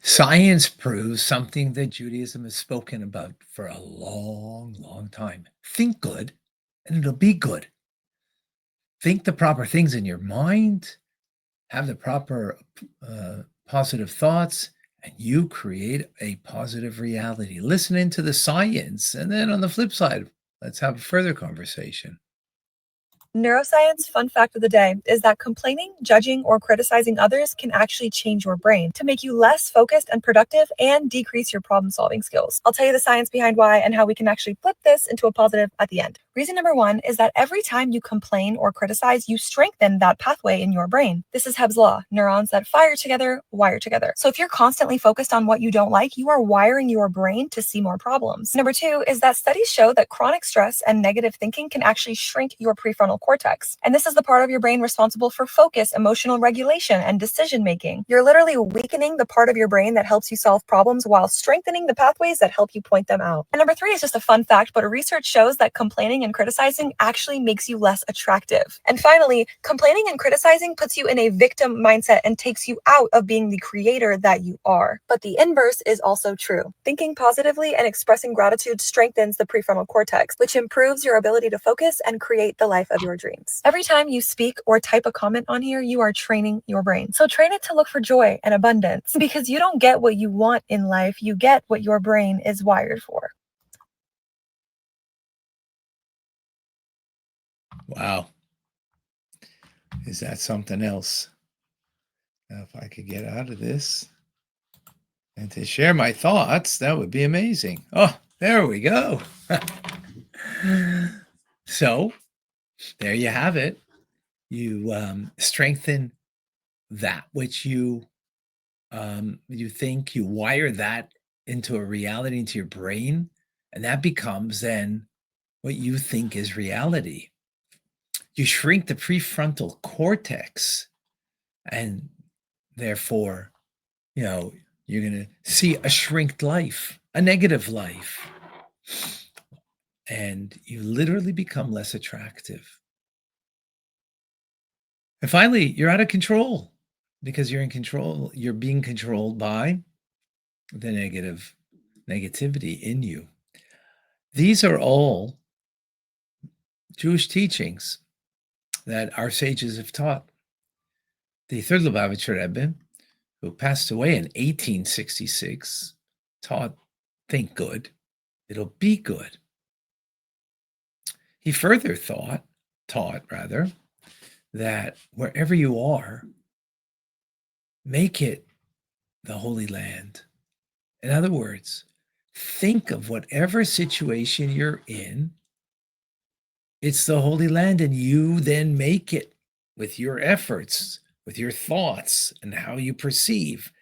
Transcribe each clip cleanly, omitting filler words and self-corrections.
Science proves something that Judaism has spoken about for a long, long time. Think good, and it'll be good. Think the proper things in your mind, have the proper positive thoughts, and you create a positive reality. Listen into the science, and then on the flip side, let's have a further conversation. Neuroscience fun fact of the day is that complaining, judging, or criticizing others can actually change your brain to make you less focused and productive and decrease your problem solving skills. I'll tell you the science behind why and how we can actually flip this into a positive at the end. Reason number one is that every time you complain or criticize, you strengthen that pathway in your brain. This is Hebb's law. Neurons that fire together, wire together. So if you're constantly focused on what you don't like, you are wiring your brain to see more problems. Number two is that studies show that chronic stress and negative thinking can actually shrink your prefrontal cortex. And this is the part of your brain responsible for focus, emotional regulation, and decision making. You're literally weakening the part of your brain that helps you solve problems while strengthening the pathways that help you point them out. And number three is just a fun fact, but research shows that complaining and criticizing actually makes you less attractive. And finally, complaining and criticizing puts you in a victim mindset and takes you out of being the creator that you are. But the inverse is also true. Thinking positively and expressing gratitude strengthens the prefrontal cortex, which improves your ability to focus and create the life of your dreams. Every time you speak or type a comment on here, you are training your brain. So train it to look for joy and abundance, because you don't get what you want in life, you get what your brain is wired for. Wow. Is that something else? Now, if I could get out of this and to share my thoughts, that would be amazing. Oh, there we go. So there you have it. You strengthen that which you think, you wire that into a reality, into your brain, and that becomes then what you think is reality. You shrink the prefrontal cortex, and therefore, you're going to see a shrinked life, a negative life, and you literally become less attractive. And finally, you're out of control because you're in control. You're being controlled by the negativity in you. These are all Jewish teachings that our sages have taught. The third Lubavitcher Rebbe, who passed away in 1866, taught, think good, it'll be good. He further taught that wherever you are, make it the Holy Land. In other words, think of whatever situation you're in, it's the Holy Land, and you then make it with your efforts, with your thoughts, and how you perceive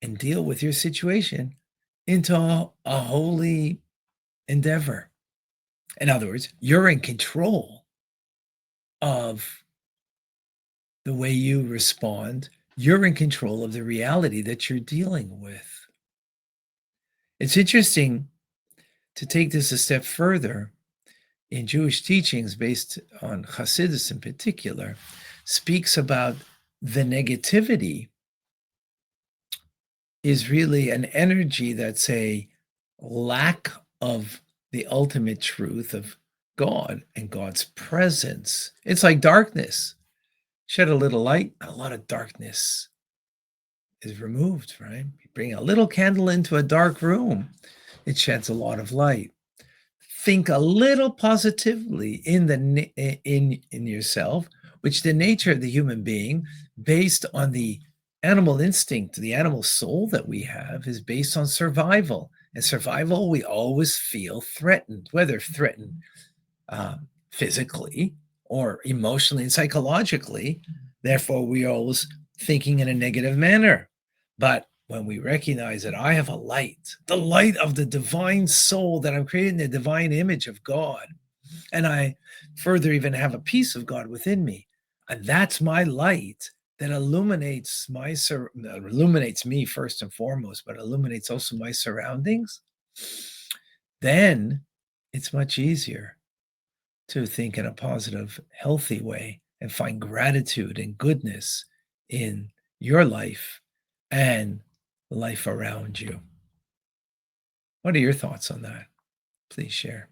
and deal with your situation into a holy endeavor. In other words, you're in control of the way you respond. You're in control of the reality that you're dealing with. It's interesting to take this a step further. In Jewish teachings based on Hasidus in particular, speaks about the negativity is really an energy that's a lack of the ultimate truth of God and God's presence. It's like darkness. Shed a little light, a lot of darkness is removed, right? You bring a little candle into a dark room, it sheds a lot of light. Think a little positively in yourself, which the nature of the human being, based on the animal instinct, the animal soul that we have, is based on survival. And survival, we always feel threatened, whether threatened physically or emotionally and psychologically. Therefore, we are always thinking in a negative manner. But when we recognize that I have a light, the light of the divine soul, that I'm created in the divine image of God, and I further even have a piece of God within me, and that's my light that illuminates illuminates me first and foremost, but illuminates also my surroundings, then it's much easier to think in a positive, healthy way and find gratitude and goodness in your life and life around you. What are your thoughts on that? Please share.